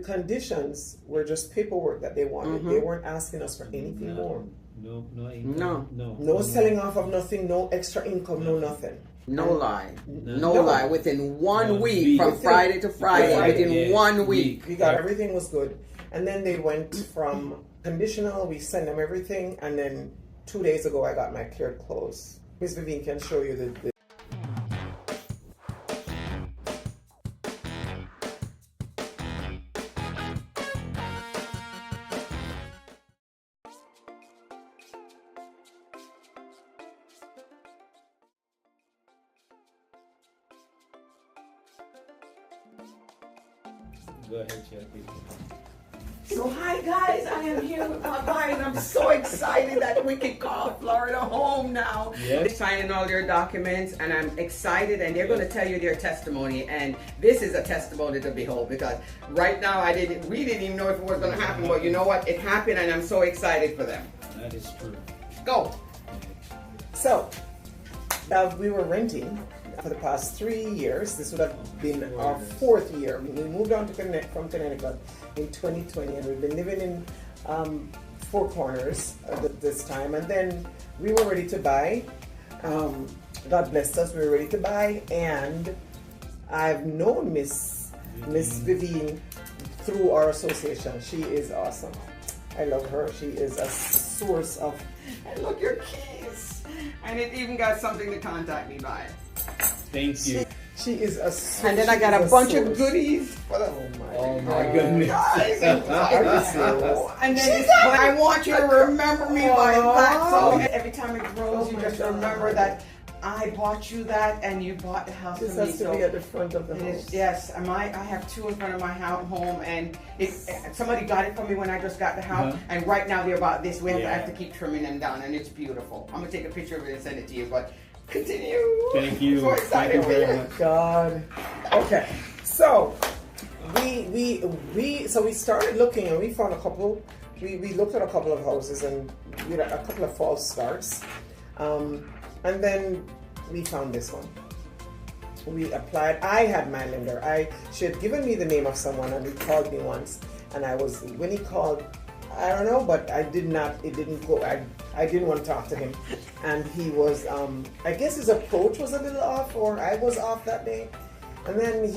conditions were just paperwork that they wanted. They weren't asking us for anything more. No selling off of nothing, no extra income, no nothing. No lie. Within 1 week, from Friday to Friday, within 1 week. We got everything was good. And then they went from conditional, we sent them everything, and then 2 days ago I got my cleared clothes. Miss Vivienne can show you the Go ahead, Jackie. So hi guys, I am here with my wife. I'm so excited that we can call Florida home now. They're signing all their documents and I'm excited, and they're going to tell you their testimony, and this is a testimony to behold, because right now we didn't even know if it was going to happen, but you know what? It happened and I'm so excited for them. That is true. Go. So, we were renting for the past 3 years. This would have been our 4th year. We moved on from Connecticut in 2020, and we've been living in Four Corners this time. And then we were ready to buy. God blessed us. We were ready to buy, and I've known Miss Vivienne through our association. She is awesome. I love her. She is a source of. And look, your keys. And it even got something to contact me by. Thank you. She is a source. And then I got a bunch of goodies. Oh my goodness. Guys, and then I want you to remember me by that. So every time it grows, you just remember that I bought you that, and you bought the house for This me. has to be at the front of the house. Yes, I have 2 in front of my home, and somebody got it for me when I just got the house, and right now they're about this way. I have to keep trimming them down, and it's beautiful. I'm gonna take a picture of it and send it to you, but continue. Thank you. So excited. Thank you very much. God. Okay. So we started looking, and we found a couple. We looked at a couple of houses, and we had a couple of false starts. And then we found this one. We applied. I had my lender. She had given me the name of someone, and he called me once. And when he called, I don't know, but it didn't go. I didn't want to talk to him. And he was, I guess his approach was a little off, or I was off that day. And then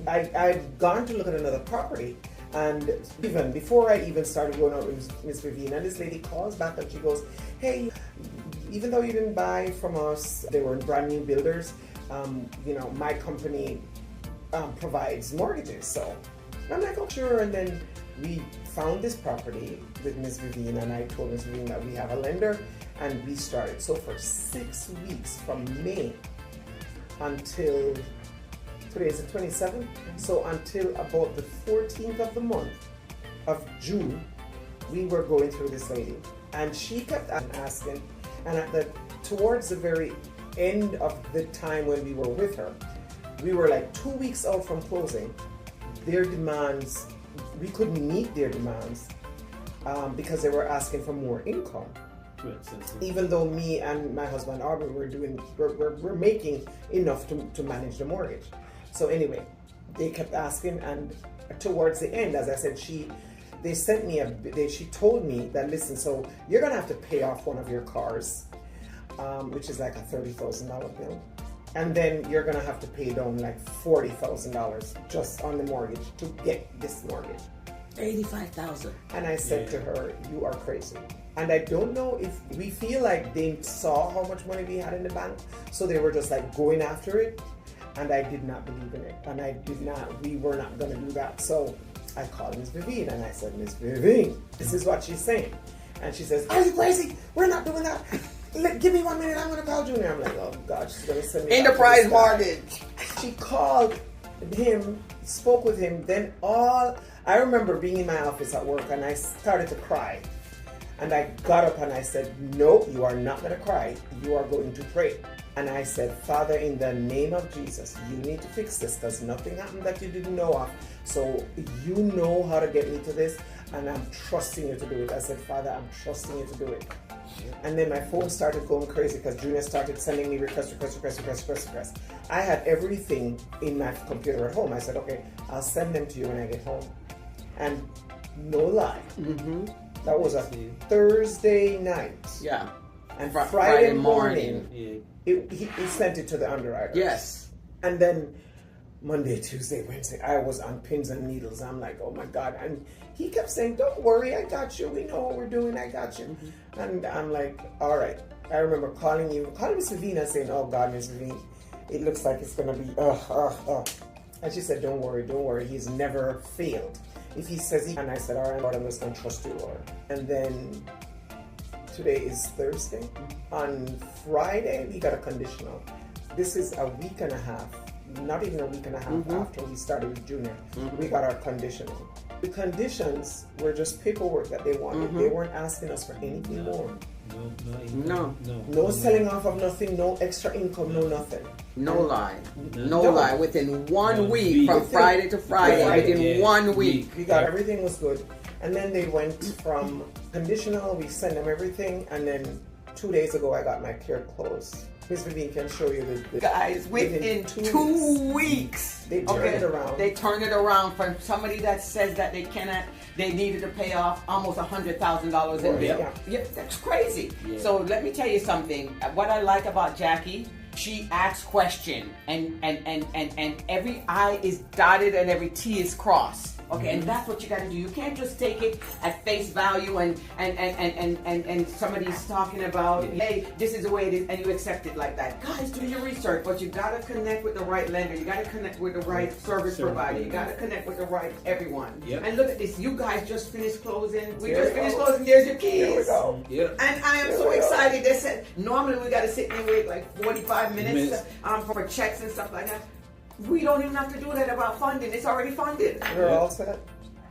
I'd gone to look at another property. And even before I even started going out with Miss Vivienne, and this lady calls back and she goes, "Hey, even though you didn't buy from us, they were brand new builders, my company provides mortgages." So I'm like, "Oh, sure." And then we found this property with Miss Vivienne, and I told Miss Vivienne that we have a lender, and we started. So for 6 weeks, from May until today is the 27th, so until about the 14th of the month of June, we were going through this lady, and she kept asking, and towards the very end of the time when we were with her, we were like 2 weeks out from closing. Their demands, we couldn't meet their demands because they were asking for more income. Even though me and my husband Aubrey we're making enough to manage the mortgage. So anyway, they kept asking, and towards the end, as I said, she told me that, listen, so you're gonna have to pay off one of your cars, which is like a $30,000 bill, and then you're gonna have to pay down like $40,000 just on the mortgage to get this mortgage. $85,000. And I said to her, "You are crazy." And I don't know if we feel like they saw how much money we had in the bank, so they were just like going after it. And I did not believe in it. And we were not going to do that. So I called Miss Vivienne and I said, "Miss Vivienne, this is what she's saying." And she says, "Are you crazy? We're not doing that. Give me 1 minute, I'm going to call Junior." I'm like, "Oh God, she's going to send me Enterprise mortgage." She called him, spoke with him. Then I remember being in my office at work, and I started to cry. And I got up and I said, "No, you are not going to cry. You are going to pray." And I said, "Father, in the name of Jesus, you need to fix this, because nothing happened that you didn't know of. So you know how to get me to this, and I'm trusting you to do it." I said, "Father, I'm trusting you to do it." And then my phone started going crazy because Junior started sending me requests. I had everything in my computer at home. I said, okay, I'll send them to you when I get home. And no lie, that was a Thursday night. Yeah. And Friday morning, he sent it to the underwriters. Yes. And then Monday, Tuesday, Wednesday, I was on pins and needles. I'm like, oh my God. And he kept saying, don't worry, I got you. We know what we're doing. I got you. And I'm like, all right. I remember calling Miss Vivienne and saying, oh God, Miss Vivienne, it looks like it's going to be, And she said, don't worry. He's never failed. If he says he, and I said, all right, Lord, I'm just going to trust you, Lord. And then today is Thursday. On Friday, we got a conditional. This is a week and a half, not even a week and a half after we started with Junior. We got our conditional. The conditions were just paperwork that they wanted. They weren't asking us for anything more. No selling off of nothing, no extra income, no nothing. No lie. Within 1 week, from Friday to Friday, within 1 week. We got everything was good. And then they went from conditional, we sent them everything, and then 2 days ago I got my clear close. Miss Vivienne can show you the guys, within 2 weeks. They turned it around. They turned it around from somebody that says that they needed to pay off almost $100,000 in bill. Yeah, that's crazy. Yeah. So let me tell you something. What I like about Jackie, she asks questions and every I is dotted and every T is crossed. Okay, and that's what you got to do. You can't just take it at face value and somebody's talking about, hey, this is the way it is, and you accept it like that. Guys, do your research, but you got to connect with the right lender. You got to connect with the right service provider. You got to connect with the right everyone. And look at this. You guys just finished closing. We just finished closing. There's your keys. Here we go. And I am so excited. They said normally we got to sit and wait like 45 minutes for checks and stuff like that. We don't even have to do that about funding. It's already funded. We're all set.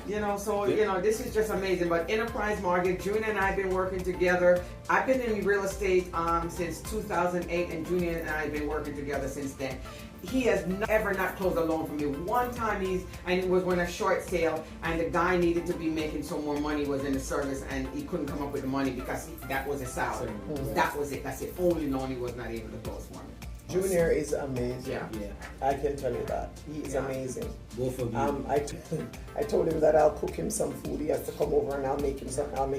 This is just amazing. But Enterprise Mortgage, Junior and I have been working together. I've been in real estate since 2008, and Junior and I have been working together since then. He has never not closed a loan for me. One time it was when a short sale, and the guy needed to be making some more money, was in the service, and he couldn't come up with the money because that was his salary. That was it. That's the only loan he was not able to close for me. Junior is amazing. Yeah. I can tell you that. He is amazing. Both of you. I told him that I'll cook him some food. He has to come over and I'll make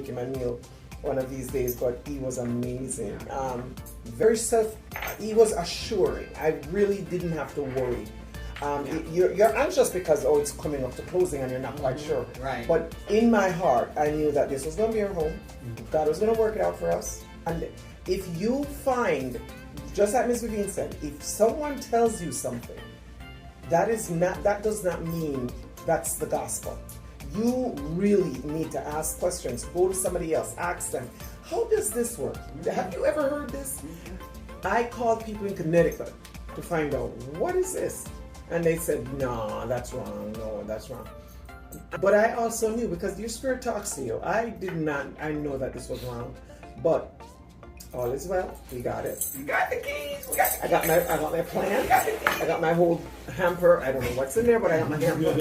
him a meal one of these days, but he was amazing. He was assuring. I really didn't have to worry. You're anxious because, it's coming up to closing and you're not quite sure. Right. But in my heart, I knew that this was going to be our home. God was going to work it out for us. And if you find, just like Ms. Vivienne said, if someone tells you something, that does not mean that's the gospel. You really need to ask questions. Go to somebody else. Ask them, how does this work? Have you ever heard this? I called people in Connecticut to find out, what is this? And they said, no, that's wrong. No, that's wrong. But I also knew, because your spirit talks to you. I know that this was wrong. But all is well. We got it. You got the keys. I got my plan. I got my whole hamper. I don't know what's in there, but I got my hamper.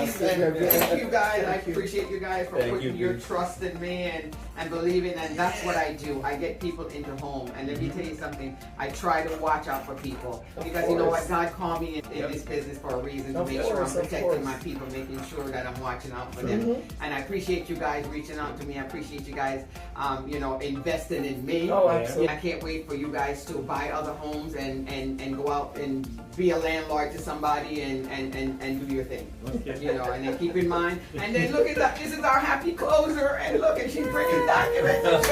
Thank you guys. I appreciate you guys for putting your trust in me and believing. And that's what I do. I get people into home. And let me tell you something. I try to watch out for people, because you know what? God called me in this business for a reason, to make sure I'm protecting my people, making sure that I'm watching out for them. And I appreciate you guys reaching out to me. I appreciate you guys, investing in me. Oh, absolutely. I can't wait for you guys to buy other homes and go out and be a landlord to somebody and do your thing. And then keep in mind. And then look at that. This is our happy closer. And look, and she's bringing documents.